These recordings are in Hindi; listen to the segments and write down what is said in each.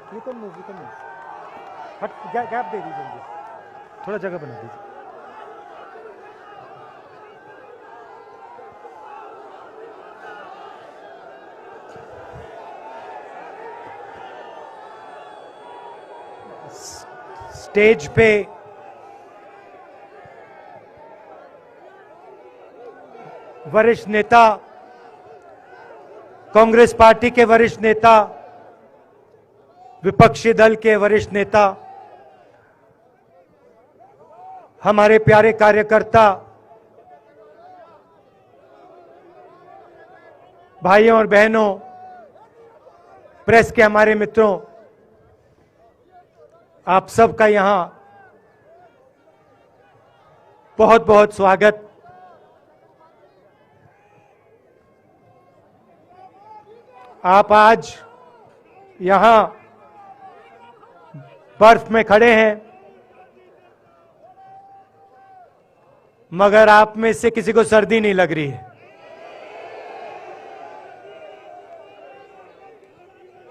You can move, you can move. हट, गैप दे दीजिए मुझे, थोड़ा जगह बना दीजिए. स्टेज पे वरिष्ठ नेता, कांग्रेस पार्टी के वरिष्ठ नेता, विपक्षी दल के वरिष्ठ नेता, हमारे प्यारे कार्यकर्ता, भाइयों और बहनों, प्रेस के हमारे मित्रों, आप सबका यहां बहुत बहुत स्वागत. आप आज यहां बर्फ में खड़े हैं, मगर आप में से किसी को सर्दी नहीं लग रही है.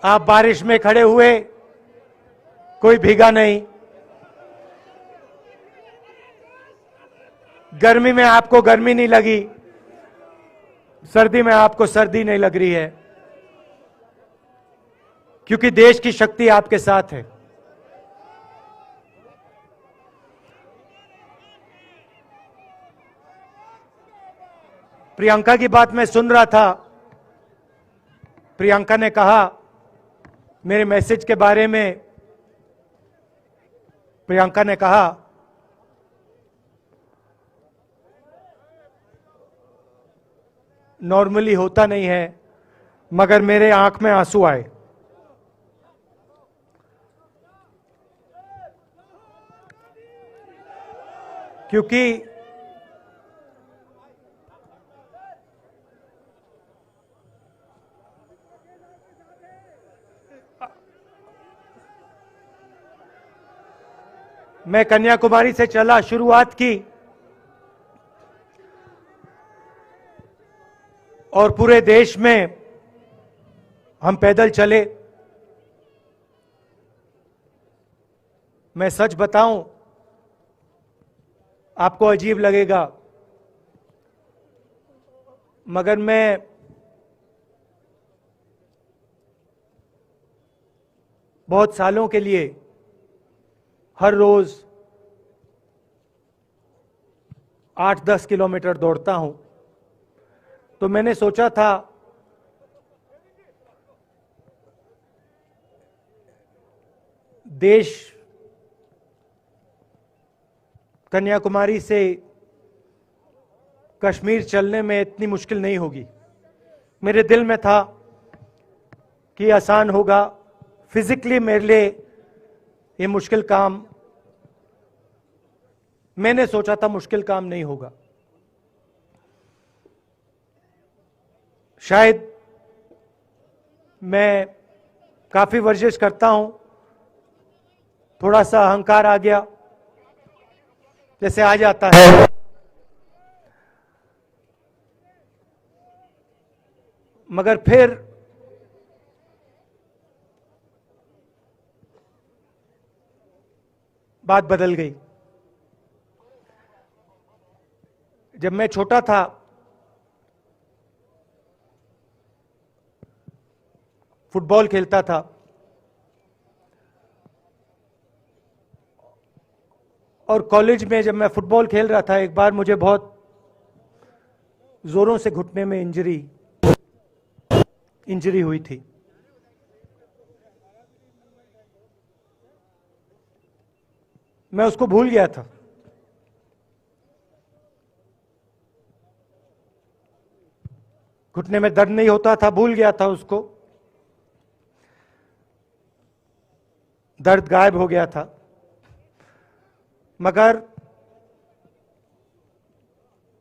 आप बारिश में खड़े हुए, कोई भीगा नहीं. गर्मी में आपको गर्मी नहीं लगी, सर्दी में आपको सर्दी नहीं लग रही है, क्योंकि देश की शक्ति आपके साथ है. प्रियंका की बात मैं सुन रहा था. प्रियंका ने कहा मेरे मैसेज के बारे में, प्रियंका ने कहा नॉर्मली होता नहीं है, मगर मेरे आंख में आंसू आए. क्योंकि मैं कन्याकुमारी से चला, शुरुआत की और पूरे देश में हम पैदल चले. मैं सच बताऊं, आपको अजीब लगेगा, मगर मैं बहुत सालों के लिए हर रोज 8-10 किलोमीटर दौड़ता हूं. तो मैंने सोचा था देश कन्याकुमारी से कश्मीर चलने में इतनी मुश्किल नहीं होगी. मेरे दिल में था कि आसान होगा. फिजिकली मेरे लिए ये मुश्किल काम, मैंने सोचा था मुश्किल काम नहीं होगा. शायद मैं काफी वर्जिश करता हूं, थोड़ा सा अहंकार आ गया, जैसे आ जाता है. मगर फिर बात बदल गई. जब मैं छोटा था, फुटबॉल खेलता था, और कॉलेज में जब मैं फुटबॉल खेल रहा था, एक बार मुझे बहुत जोरों से घुटने में इंजरी हुई थी. मैं उसको भूल गया था. घुटने में दर्द नहीं होता था, भूल गया था उसको. दर्द गायब हो गया था. मगर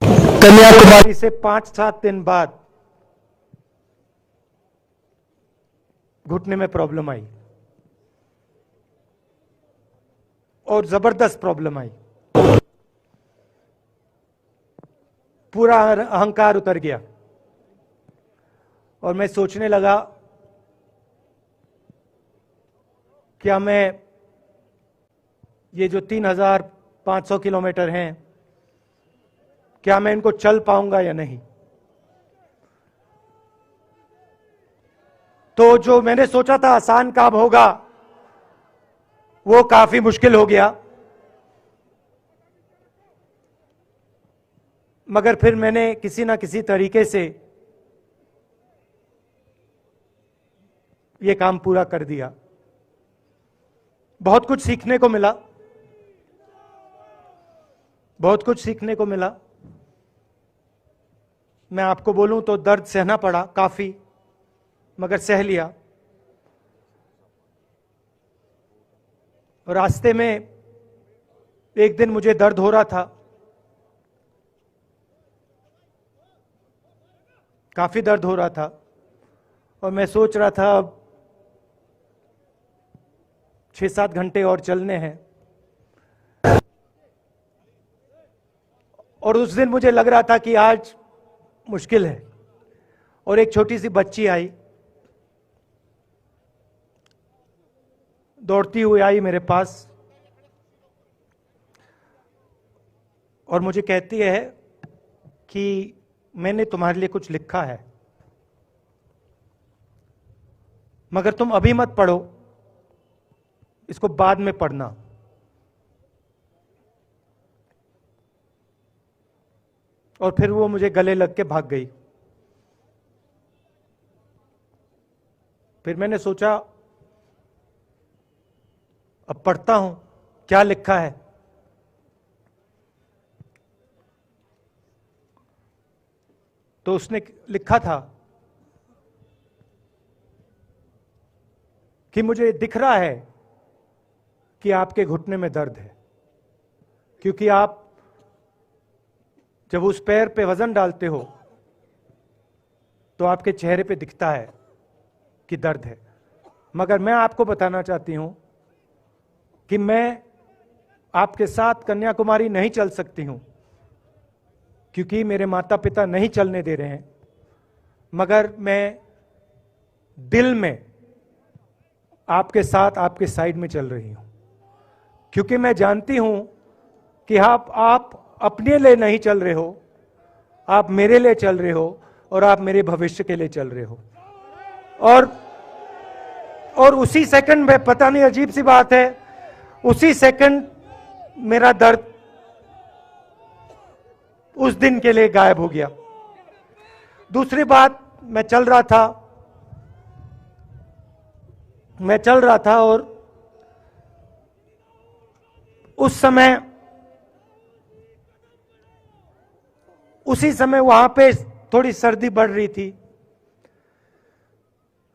कन्याकुमारी से 5-7 दिन बाद घुटने में प्रॉब्लम आई, और जबरदस्त प्रॉब्लम आई. पूरा अहंकार उतर गया और मैं सोचने लगा क्या मैं ये जो 3,500 किलोमीटर हैं, क्या मैं इनको चल पाऊंगा या नहीं। तो जो मैंने सोचा था आसान काम होगा, वो काफी मुश्किल हो गया। मगर फिर मैंने किसी ना किसी तरीके से ये काम पूरा कर दिया। बहुत कुछ सीखने को मिला, बहुत कुछ सीखने को मिला। मैं आपको बोलूं तो दर्द सहना पड़ा काफी, मगर सह लिया। रास्ते में एक दिन मुझे दर्द हो रहा था, काफी दर्द हो रहा था, और मैं सोच रहा था अब 6-7 घंटे और चलने हैं। और उस दिन मुझे लग रहा था कि आज मुश्किल है। और एक छोटी सी बच्ची आई, दौड़ती हुई आई मेरे पास, और मुझे कहती है कि मैंने तुम्हारे लिए कुछ लिखा है, मगर तुम अभी मत पढ़ो, इसको बाद में पढ़ना। और फिर वो मुझे गले लग के भाग गई। फिर मैंने सोचा अब पढ़ता हूं क्या लिखा है। तो उसने लिखा था कि मुझे दिख रहा है कि आपके घुटने में दर्द है, क्योंकि आप जब उस पैर पे वजन डालते हो तो आपके चेहरे पे दिखता है कि दर्द है। मगर मैं आपको बताना चाहती हूं कि मैं आपके साथ कन्याकुमारी नहीं चल सकती हूं, क्योंकि मेरे माता पिता नहीं चलने दे रहे हैं। मगर मैं दिल में आपके साथ, आपके साइड में चल रही हूं, क्योंकि मैं जानती हूं कि आप अपने लिए नहीं चल रहे हो, आप मेरे लिए चल रहे हो, और आप मेरे भविष्य के लिए चल रहे हो। और उसी सेकंड में, पता नहीं अजीब सी बात है, उसी सेकंड मेरा दर्द उस दिन के लिए गायब हो गया। दूसरी बात, मैं चल रहा था और उसी समय वहां पे थोड़ी सर्दी बढ़ रही थी।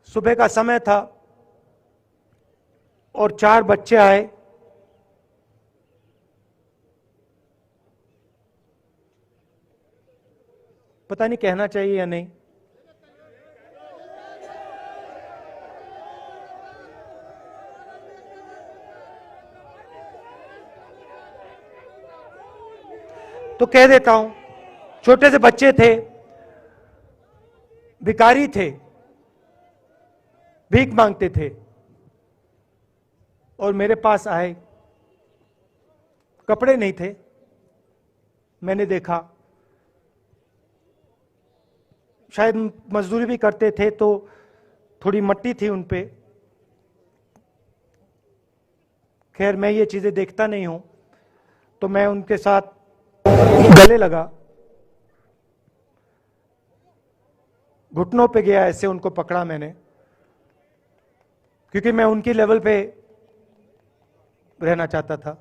सुबह का समय था और 4 बच्चे आए। पता नहीं कहना चाहिए या नहीं। तो कह देता हूं, छोटे से बच्चे थे, भिखारी थे, भीख मांगते थे, और मेरे पास आए। कपड़े नहीं थे, मैंने देखा, शायद मजदूरी भी करते थे तो थोड़ी मट्टी थी उन पे। खैर, मैं ये चीजें देखता नहीं हूं, तो मैं उनके साथ गले लगा, घुटनों पे गया, ऐसे उनको पकड़ा मैंने, क्योंकि मैं उनकी लेवल पे रहना चाहता था।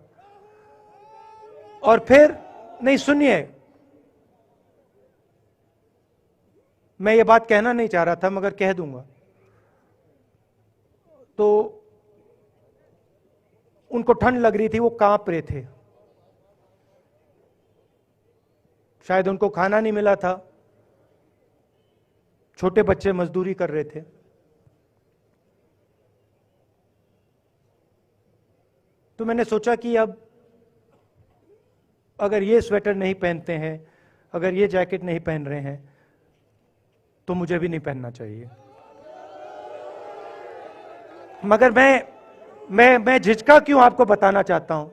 और फिर, नहीं सुनिए, मैं ये बात कहना नहीं चाह रहा था, मगर कह दूंगा। तो उनको ठंड लग रही थी, वो कांप रहे थे, शायद उनको खाना नहीं मिला था, छोटे बच्चे मजदूरी कर रहे थे। तो मैंने सोचा कि अब अगर ये स्वेटर नहीं पहनते हैं, अगर ये जैकेट नहीं पहन रहे हैं, तो मुझे भी नहीं पहनना चाहिए। मगर मैं झिझका क्यों आपको बताना चाहता हूं,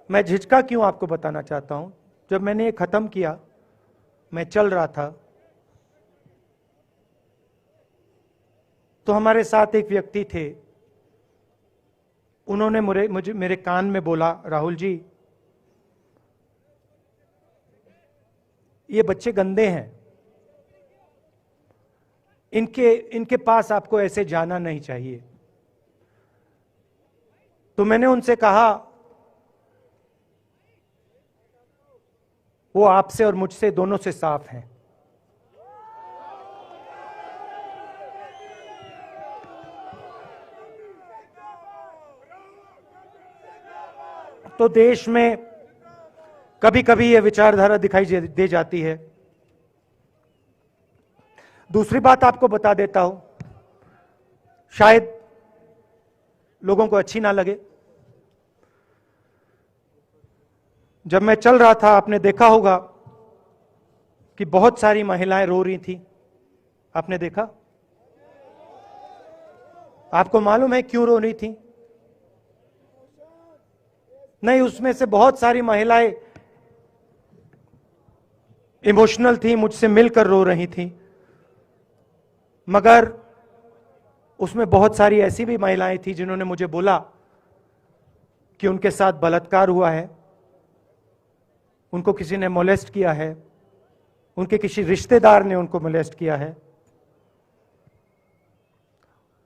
मैं झिझका क्यों आपको बताना चाहता हूं। जब मैंने ये खत्म किया, मैं चल रहा था, तो हमारे साथ एक व्यक्ति थे। उन्होंने मुझे मेरे कान में बोला, राहुल जी, ये बच्चे गंदे हैं, इनके पास आपको ऐसे जाना नहीं चाहिए। तो मैंने उनसे कहा, वो आपसे और मुझसे दोनों से साफ हैं। तो देश में कभी कभी यह विचारधारा दिखाई दे जाती है। दूसरी बात आपको बता देता हूं, शायद लोगों को अच्छी ना लगे। जब मैं चल रहा था, आपने देखा होगा कि बहुत सारी महिलाएं रो रही थी। आपने देखा? आपको मालूम है क्यों रो रही थी? नहीं, उसमें से बहुत सारी महिलाएं इमोशनल थी, मुझसे मिलकर रो रही थी। मगर उसमें बहुत सारी ऐसी भी महिलाएं थी जिन्होंने मुझे बोला कि उनके साथ बलात्कार हुआ है, उनको किसी ने मोलेस्ट किया है, उनके किसी रिश्तेदार ने उनको मोलेस्ट किया है।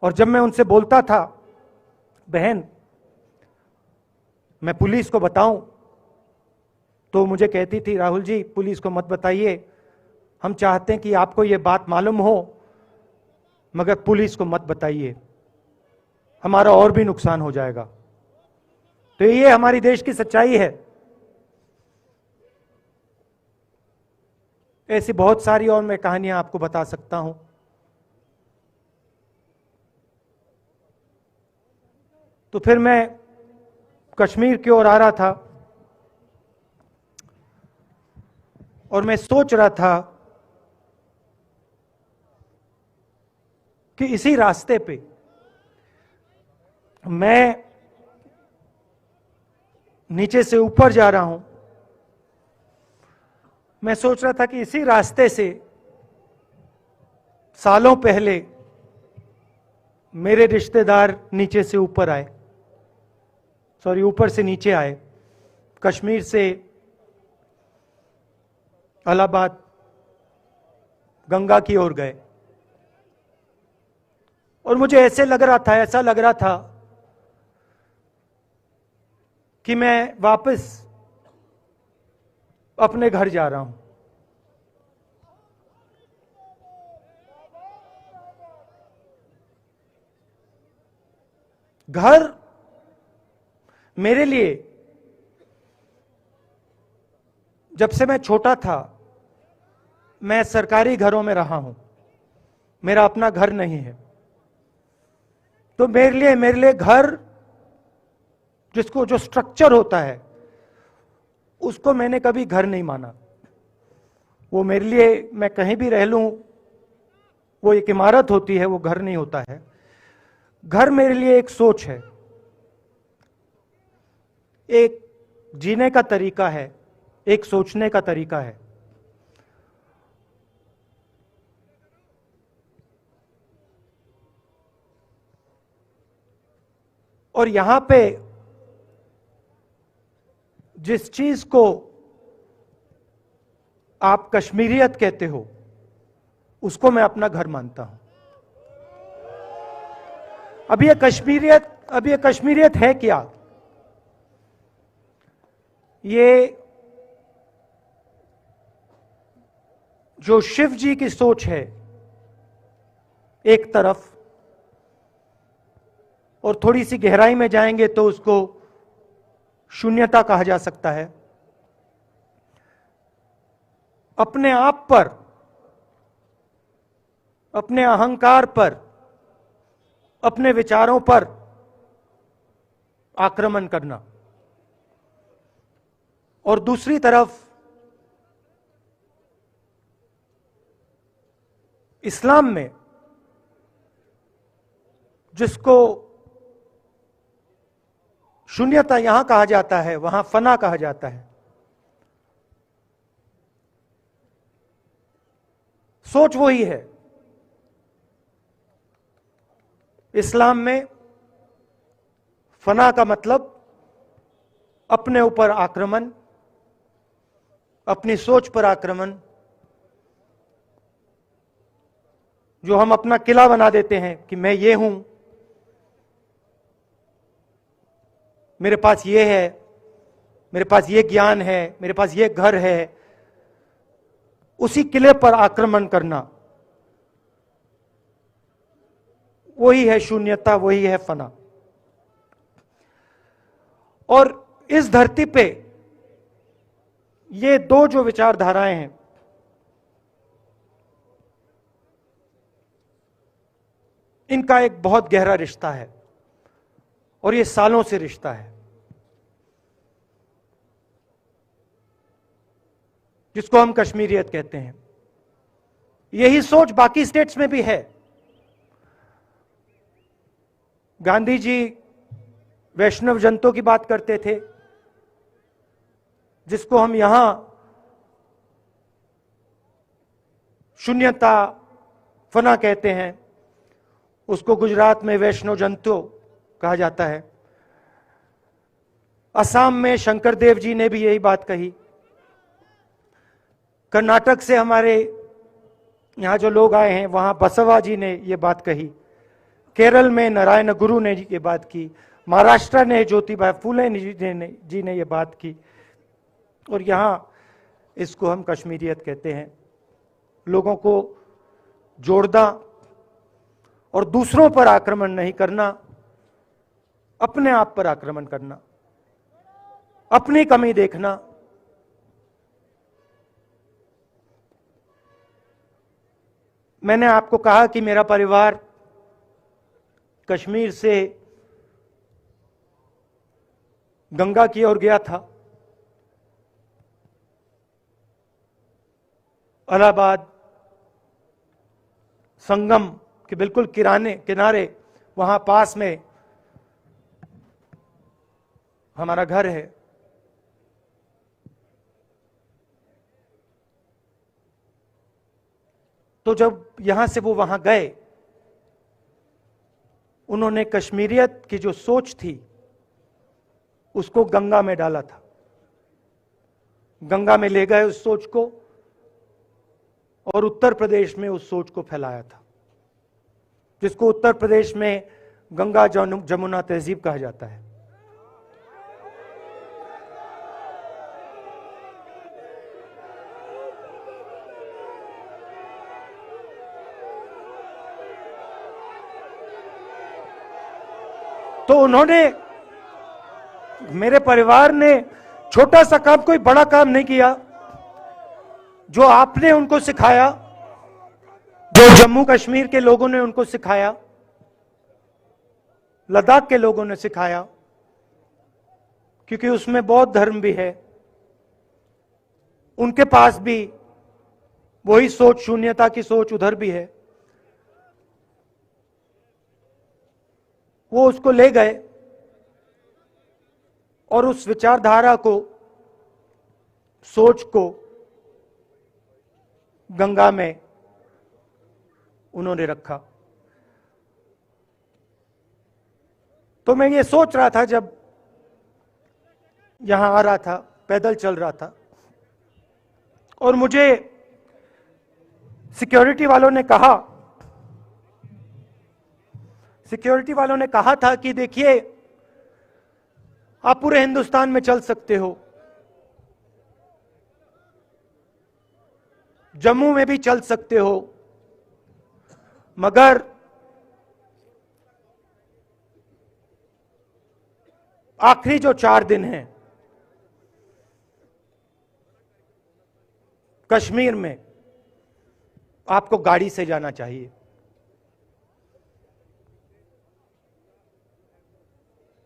और जब मैं उनसे बोलता था, बहन मैं पुलिस को बताऊं, तो मुझे कहती थी, राहुल जी पुलिस को मत बताइए, हम चाहते हैं कि आपको यह बात मालूम हो, मगर पुलिस को मत बताइए, हमारा और भी नुकसान हो जाएगा। तो ये हमारी देश की सच्चाई है। ऐसी बहुत सारी और मैं कहानियां आपको बता सकता हूं। तो फिर मैं कश्मीर की ओर आ रहा था और मैं सोच रहा था कि इसी रास्ते पे मैं नीचे से ऊपर जा रहा हूं। मैं सोच रहा था कि इसी रास्ते से सालों पहले मेरे रिश्तेदार नीचे से ऊपर आए, सॉरी ऊपर से नीचे आए, कश्मीर से इलाहाबाद गंगा की ओर गए। और मुझे ऐसा लग रहा था कि मैं वापस अपने घर जा रहा हूं। घर मेरे लिए, जब से मैं छोटा था, मैं सरकारी घरों में रहा हूं, मेरा अपना घर नहीं है। तो मेरे लिए घर, जिसको जो स्ट्रक्चर होता है, उसको मैंने कभी घर नहीं माना। वो मेरे लिए, मैं कहीं भी रह लूं, वो एक इमारत होती है, वो घर नहीं होता है। घर मेरे लिए एक सोच है, एक जीने का तरीका है, एक सोचने का तरीका है। और यहां पे जिस चीज को आप कश्मीरियत कहते हो, उसको मैं अपना घर मानता हूं। अब ये कश्मीरियत है क्या? ये जो शिव जी की सोच है एक तरफ, और थोड़ी सी गहराई में जाएंगे तो उसको शून्यता कहा जा सकता है। अपने आप पर, अपने अहंकार पर, अपने विचारों पर आक्रमण करना। और दूसरी तरफ इस्लाम में, जिसको शून्यता यहां कहा जाता है, वहां फना कहा जाता है। सोच वही है। इस्लाम में फना का मतलब अपने ऊपर आक्रमण, अपनी सोच पर आक्रमण। जो हम अपना किला बना देते हैं कि मैं ये हूं, मेरे पास ये है, मेरे पास ये ज्ञान है, मेरे पास ये घर है, उसी किले पर आक्रमण करना, वही है शून्यता, वही है फना। और इस धरती पे ये दो जो विचारधाराएं हैं, इनका एक बहुत गहरा रिश्ता है और ये सालों से रिश्ता है, जिसको हम कश्मीरियत कहते हैं। यही सोच बाकी स्टेट्स में भी है। गांधी जी वैष्णव जनतों की बात करते थे, जिसको हम यहां शून्यता, फना कहते हैं, उसको गुजरात में वैष्णव जनतो कहा जाता है। असम में शंकर देव जी ने भी यही बात कही। कर्नाटक से हमारे यहां जो लोग आए हैं, वहां बसवा जी ने यह बात कही। केरल में नारायण गुरु ने ये बात की। महाराष्ट्र ने ज्योतिबा फुले जी ने ये बात की। और यहां इसको हम कश्मीरियत कहते हैं। लोगों को जोड़ना और दूसरों पर आक्रमण नहीं करना, अपने आप पर आक्रमण करना, अपनी कमी देखना। मैंने आपको कहा कि मेरा परिवार कश्मीर से गंगा की ओर गया था। इलाहाबाद संगम के बिल्कुल किनारे वहां पास में हमारा घर है। तो जब यहां से वो वहां गए, उन्होंने कश्मीरियत की जो सोच थी उसको गंगा में डाला था। गंगा में ले गए उस सोच को और उत्तर प्रदेश में उस सोच को फैलाया था, जिसको उत्तर प्रदेश में गंगा जमुना तहजीब कहा जाता है। तो उन्होंने, मेरे परिवार ने छोटा सा काम, कोई बड़ा काम नहीं किया। जो आपने उनको सिखाया, जो जम्मू कश्मीर के लोगों ने उनको सिखाया, लद्दाख के लोगों ने सिखाया, क्योंकि उसमें बौद्ध धर्म भी है, उनके पास भी वही सोच, शून्यता की सोच उधर भी है। वो उसको ले गए और उस विचारधारा को, सोच को गंगा में उन्होंने रखा। तो मैं ये सोच रहा था, जब यहां आ रहा था, पैदल चल रहा था, और मुझे सिक्योरिटी वालों ने कहा था कि देखिए, आप पूरे हिंदुस्तान में चल सकते हो, जम्मू में भी चल सकते हो, मगर आखिरी जो 4 दिन हैं कश्मीर में, आपको गाड़ी से जाना चाहिए।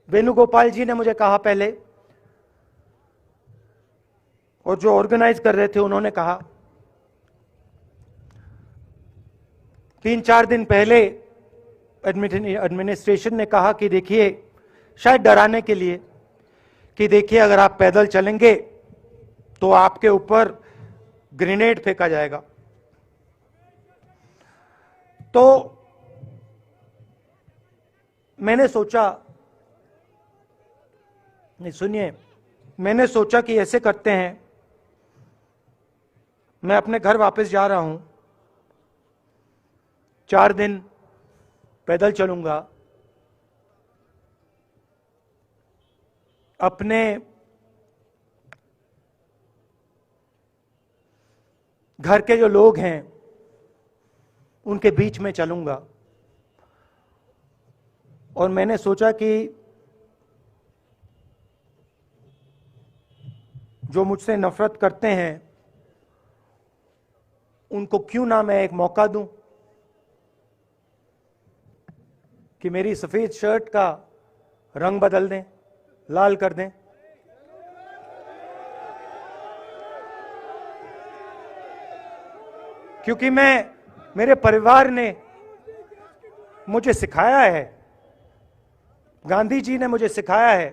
वेणुगोपाल जी ने मुझे कहा पहले, और जो ऑर्गेनाइज कर रहे थे उन्होंने कहा। 3-4 दिन पहले एडमिनिस्ट्रेशन ने कहा कि देखिए, शायद डराने के लिए, कि देखिए अगर आप पैदल चलेंगे तो आपके ऊपर ग्रेनेड फेंका जाएगा। तो मैंने सोचा, नहीं सुनिए, मैंने सोचा कि ऐसे करते हैं, मैं अपने घर वापस जा रहा हूं, 4 दिन पैदल चलूंगा, अपने घर के जो लोग हैं उनके बीच में चलूंगा। और मैंने सोचा कि जो मुझसे नफरत करते हैं उनको क्यों ना मैं एक मौका दूं कि मेरी सफेद शर्ट का रंग बदल दें, लाल कर दें। क्योंकि मेरे परिवार ने मुझे सिखाया है, गांधी जी ने मुझे सिखाया है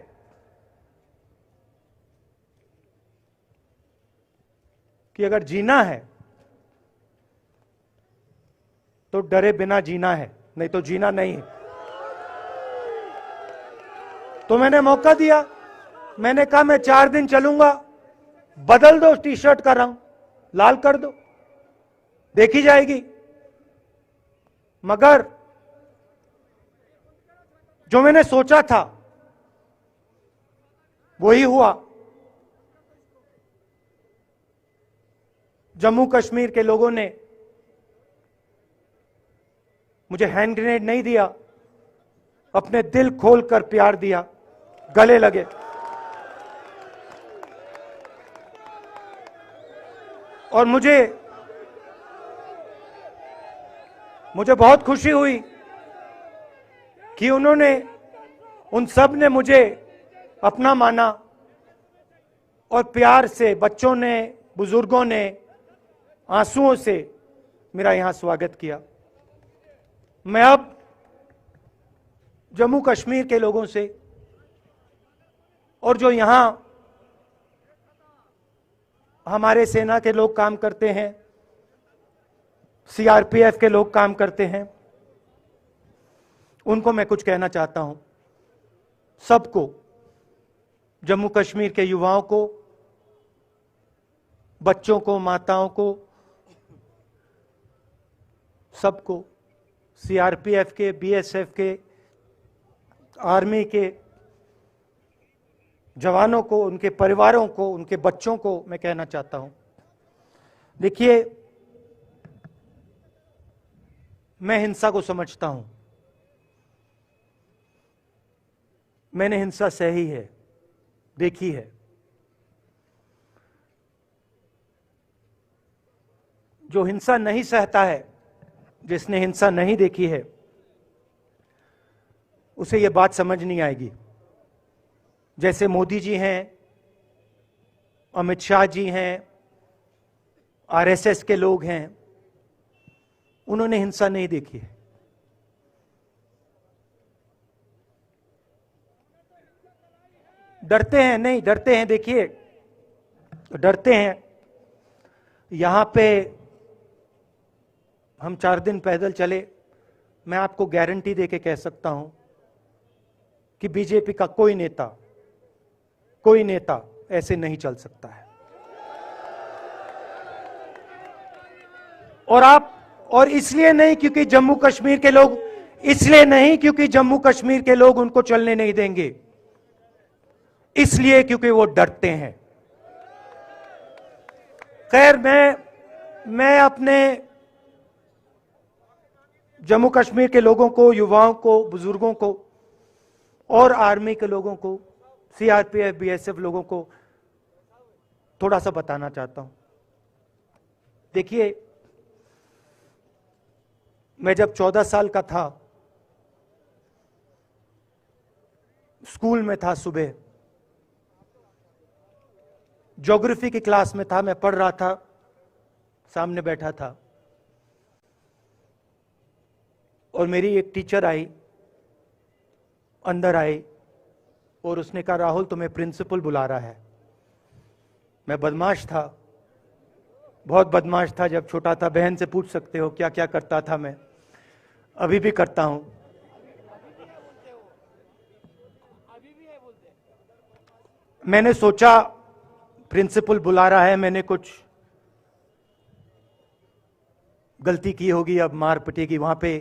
कि अगर जीना है तो डरे बिना जीना है, नहीं तो जीना नहीं है। तो मैंने मौका दिया, मैंने कहा मैं 4 दिन चलूंगा, बदल दो टी शर्ट का रंग, लाल कर दो, देखी जाएगी। मगर जो मैंने सोचा था वही हुआ। जम्मू कश्मीर के लोगों ने मुझे हैंड ग्रेनेड नहीं दिया, अपने दिल खोलकर प्यार दिया, गले लगे। और मुझे बहुत खुशी हुई कि उन सब ने मुझे अपना माना और प्यार से, बच्चों ने, बुजुर्गों ने आंसुओं से मेरा यहां स्वागत किया। मैं अब जम्मू कश्मीर के लोगों से और जो यहां हमारे सेना के लोग काम करते हैं, सीआरपीएफ के लोग काम करते हैं, उनको मैं कुछ कहना चाहता हूं। सबको, जम्मू कश्मीर के युवाओं को, बच्चों को, माताओं को, सबको, सीआरपीएफ के, बीएसएफ के, आर्मी के जवानों को, उनके परिवारों को, उनके बच्चों को मैं कहना चाहता हूं, देखिए मैं हिंसा को समझता हूं, मैंने हिंसा सही है, देखी है। जो हिंसा नहीं सहता है, जिसने हिंसा नहीं देखी है, उसे यह बात समझ नहीं आएगी। जैसे मोदी जी हैं, अमित शाह जी हैं, आरएसएस के लोग हैं, उन्होंने हिंसा नहीं देखी है। डरते हैं, नहीं डरते हैं, देखिए डरते हैं। यहां पे हम 4 दिन पैदल चले, मैं आपको गारंटी देके कह सकता हूं कि बीजेपी का कोई नेता ऐसे नहीं चल सकता है। और इसलिए नहीं क्योंकि जम्मू कश्मीर के लोग, इसलिए नहीं क्योंकि जम्मू कश्मीर के लोग उनको चलने नहीं देंगे, इसलिए क्योंकि वो डरते हैं। खैर, मैं अपने जम्मू कश्मीर के लोगों को, युवाओं को, बुजुर्गों को और आर्मी के लोगों को, सीआरपीएफ, बीएसएफ लोगों को थोड़ा सा बताना चाहता हूं। देखिए, मैं जब 14 साल का था, स्कूल में था, सुबह ज्योग्राफी की क्लास में था, मैं पढ़ रहा था, सामने बैठा था और मेरी एक टीचर आई, अंदर आई और उसने कहा राहुल तुम्हें प्रिंसिपल बुला रहा है। मैं बदमाश था, बहुत बदमाश था जब छोटा था। बहन से पूछ सकते हो क्या क्या करता था मैं, अभी भी करता हूं। मैंने सोचा प्रिंसिपल बुला रहा है, मैंने कुछ गलती की होगी, अब मार पिटेगी। वहां पे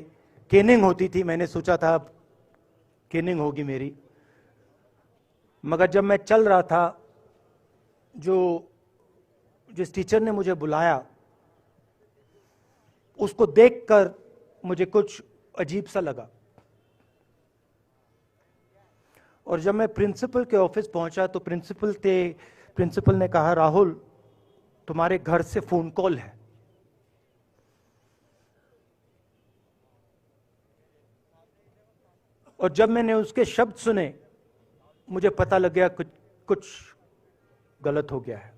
केनिंग होती थी, मैंने सोचा था अब केनिंग होगी मेरी। मगर जब मैं चल रहा था, जिस टीचर ने मुझे बुलाया उसको देखकर मुझे कुछ अजीब सा लगा। और जब मैं प्रिंसिपल के ऑफिस पहुंचा तो प्रिंसिपल ने कहा राहुल तुम्हारे घर से फोन कॉल है। और जब मैंने उसके शब्द सुने मुझे पता लग गया कुछ गलत हो गया है।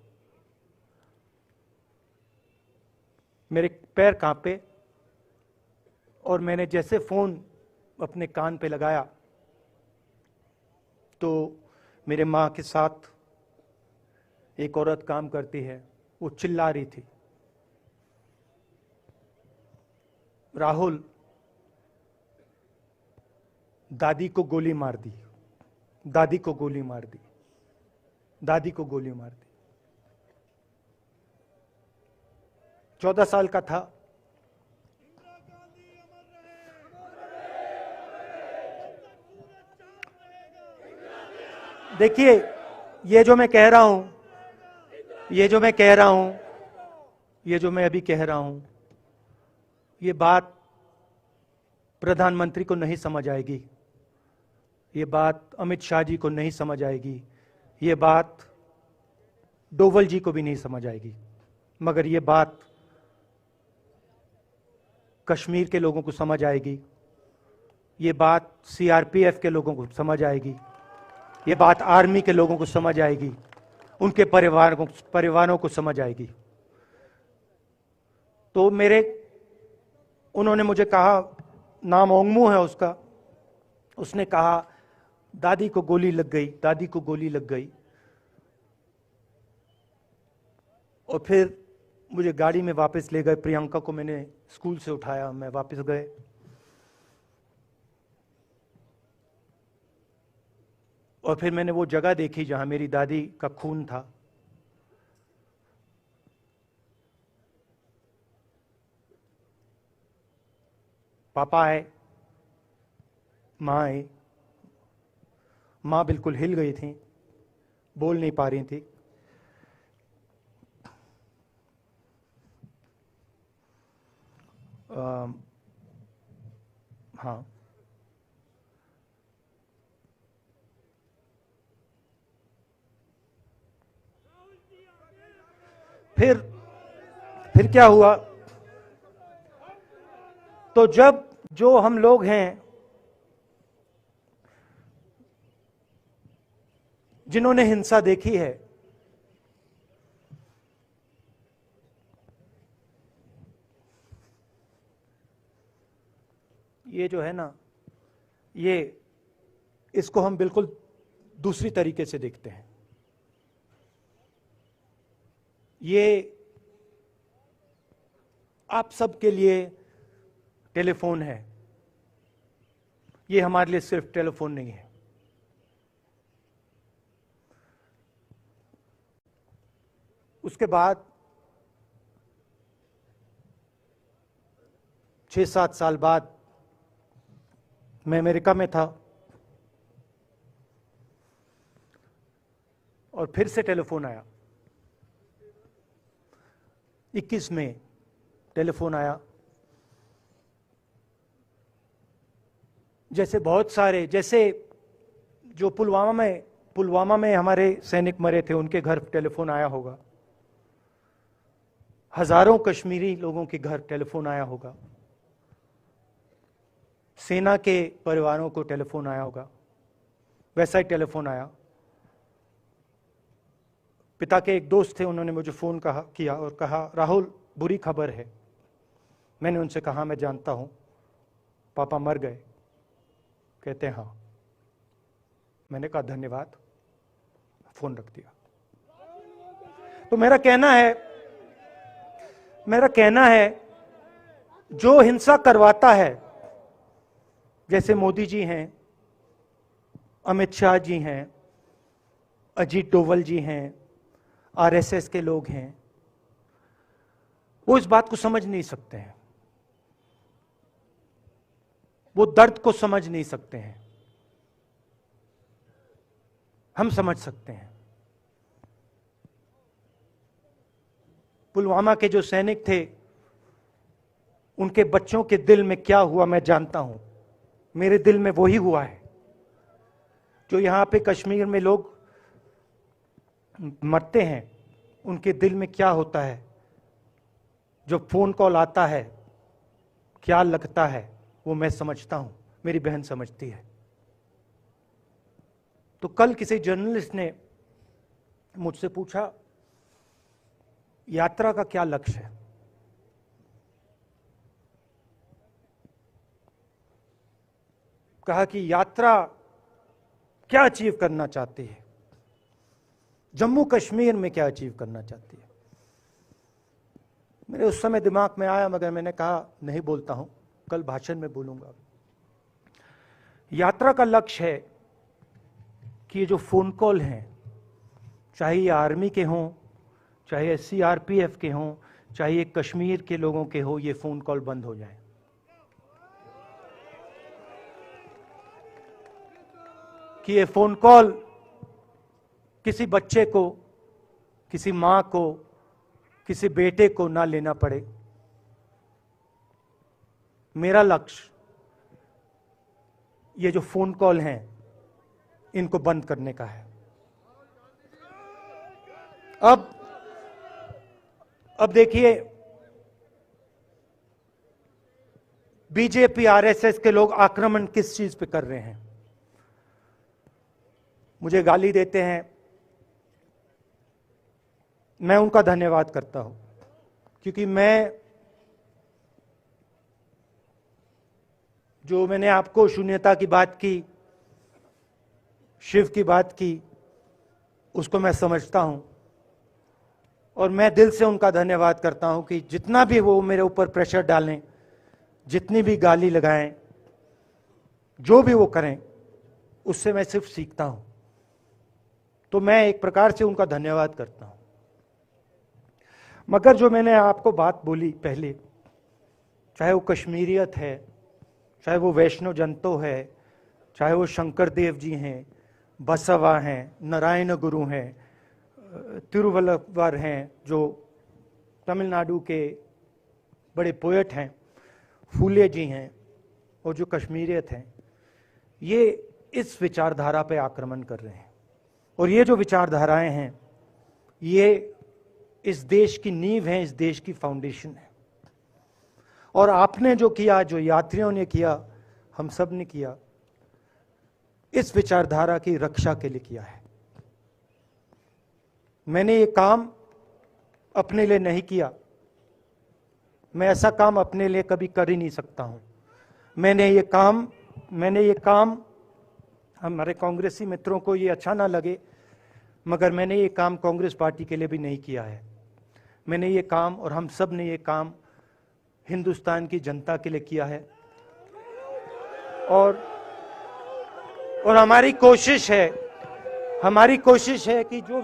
मेरे पैर कांपे और मैंने जैसे फोन अपने कान पे लगाया तो मेरे मां के साथ एक औरत काम करती है, वो चिल्ला रही थी राहुल दादी को गोली मार दी, दादी को गोली मार दी, दादी को गोली मार दी। 14 साल का था। देखिए ये जो मैं कह रहा हूं, ये जो मैं अभी कह रहा हूं, ये बात प्रधानमंत्री को नहीं समझ आएगी, ये बात अमित शाह जी को नहीं समझ आएगी, ये बात डोवल जी को भी नहीं समझ आएगी, मगर ये बात कश्मीर के लोगों को समझ आएगी, ये बात सीआरपीएफ के लोगों को समझ आएगी, ये बात आर्मी के लोगों को समझ आएगी, उनके परिवारों को समझ आएगी। तो उन्होंने मुझे कहा, नाम ओंगमू है उसका, उसने कहा दादी को गोली लग गई, दादी को गोली लग गई। और फिर मुझे गाड़ी में वापस ले गए, प्रियंका को मैंने स्कूल से उठाया, मैं वापस गए। और फिर मैंने वो जगह देखी जहां मेरी दादी का खून था। पापा आए, मां आई। मां बिल्कुल हिल गई थी, बोल नहीं पा रही थी। हाँ, फिर क्या हुआ? तो जो हम लोग हैं जिन्होंने हिंसा देखी है, ये जो है ना, इसको हम बिल्कुल दूसरी तरीके से देखते हैं। ये आप सबके लिए टेलीफोन है, ये हमारे लिए सिर्फ टेलीफोन नहीं है। उसके बाद 6-7 साल बाद मैं अमेरिका में था और फिर से टेलीफोन आया। 21 में टेलीफोन आया। जैसे बहुत सारे, जैसे जो पुलवामा में हमारे सैनिक मरे थे, उनके घर टेलीफोन आया होगा। हजारों कश्मीरी लोगों के घर टेलीफोन आया होगा। सेना के परिवारों को टेलीफोन आया होगा। वैसा ही टेलीफोन आया। पिता के एक दोस्त थे, उन्होंने मुझे फोन किया और कहा राहुल बुरी खबर है। मैंने उनसे कहा मैं जानता हूं, पापा मर गए। कहते हैं हाँ। मैंने कहा धन्यवाद, फोन रख दिया। तो मेरा कहना है जो हिंसा करवाता है, जैसे मोदी जी हैं, अमित शाह जी हैं, अजीत डोवल जी हैं, आरएसएस के लोग हैं, वो इस बात को समझ नहीं सकते हैं, वो दर्द को समझ नहीं सकते हैं। हम समझ सकते हैं। पुलवामा के जो सैनिक थे, उनके बच्चों के दिल में क्या हुआ मैं जानता हूं। मेरे दिल में वही हुआ है जो यहां पे कश्मीर में लोग मरते हैं, उनके दिल में क्या होता है। जो फोन कॉल आता है, क्या लगता है, वो मैं समझता हूं, मेरी बहन समझती है। तो कल किसी जर्नलिस्ट ने मुझसे पूछा यात्रा का क्या लक्ष्य है। कहा कि यात्रा क्या अचीव करना चाहती है, जम्मू कश्मीर में क्या अचीव करना चाहती है। मेरे उस समय दिमाग में आया, मगर मैंने कहा नहीं बोलता हूं, कल भाषण में बोलूंगा। यात्रा का लक्ष्य है कि ये जो फोन कॉल हैं, चाहे ये आर्मी के हों, चाहे सीआरपीएफ के हों, चाहे ये कश्मीर के लोगों के हो, ये फोन कॉल बंद हो जाए। कि ये फोन कॉल किसी बच्चे को, किसी मां को, किसी बेटे को ना लेना पड़े। मेरा लक्ष्य ये जो फोन कॉल हैं, इनको बंद करने का है। अब देखिए, बीजेपी आरएसएस के लोग आक्रमण किस चीज पे कर रहे हैं। मुझे गाली देते हैं, मैं उनका धन्यवाद करता हूं, क्योंकि मैंने आपको शून्यता की बात की, शिव की बात की, उसको मैं समझता हूं। और मैं दिल से उनका धन्यवाद करता हूं कि जितना भी वो मेरे ऊपर प्रेशर डालें, जितनी भी गाली लगाएं, जो भी वो करें, उससे मैं सिर्फ सीखता हूं। तो मैं एक प्रकार से उनका धन्यवाद करता हूं। मगर जो मैंने आपको बात बोली पहले, चाहे वो कश्मीरियत है, चाहे वो वैष्णव जनतो है, चाहे वो शंकर देव जी हैं, बसवा हैं, नारायण गुरु हैं, तिरुवल्लुवर हैं, जो तमिलनाडु के बड़े पोएट हैं, फूले जी हैं, और जो कश्मीरियत हैं, ये इस विचारधारा पे आक्रमण कर रहे हैं। और ये जो विचारधाराएं हैं, ये इस देश की नींव है, इस देश की फाउंडेशन है। और आपने जो किया, जो यात्रियों ने किया, हम सब ने किया, इस विचारधारा की रक्षा के लिए किया है। मैंने ये काम अपने लिए नहीं किया, मैं ऐसा काम अपने लिए कभी कर ही नहीं सकता हूं। मैंने ये काम हमारे कांग्रेसी मित्रों को ये अच्छा ना लगे, मगर मैंने ये काम कांग्रेस पार्टी के लिए भी नहीं किया है। मैंने ये काम, और हम सब ने ये काम हिंदुस्तान की जनता के लिए किया है। और हमारी कोशिश है कि जो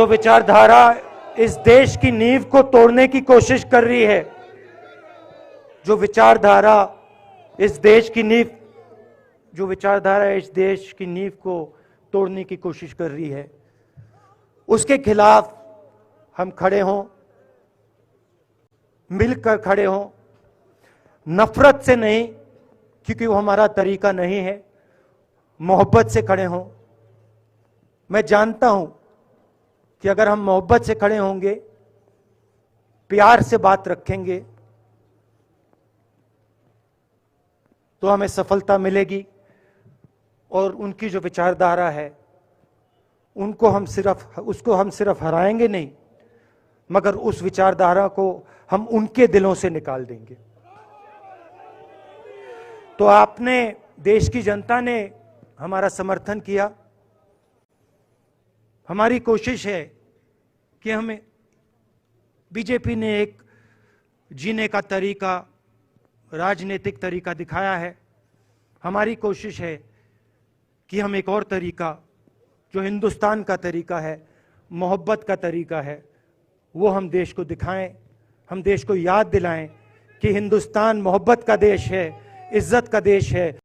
विचारधारा इस देश की नींव को तोड़ने की कोशिश कर रही है, जो विचारधारा इस देश की नींव को तोड़ने की कोशिश कर रही है, उसके खिलाफ हम खड़े हों, मिलकर खड़े हों, नफरत से नहीं, क्योंकि वो हमारा तरीका नहीं है, मोहब्बत से खड़े हों। मैं जानता हूं कि अगर हम मोहब्बत से खड़े होंगे, प्यार से बात रखेंगे, तो हमें सफलता मिलेगी। और उनकी जो विचारधारा है, उसको हम सिर्फ हराएंगे नहीं, मगर उस विचारधारा को हम उनके दिलों से निकाल देंगे। तो आपने, देश की जनता ने हमारा समर्थन किया। हमारी कोशिश है कि हमें, बीजेपी ने एक जीने का तरीका, राजनीतिक तरीका दिखाया है। हमारी कोशिश है कि हम एक और तरीका, जो हिंदुस्तान का तरीका है, मोहब्बत का तरीका है, वो हम देश को दिखाएं। हम देश को याद दिलाएं कि हिंदुस्तान मोहब्बत का देश है, इज्जत का देश है।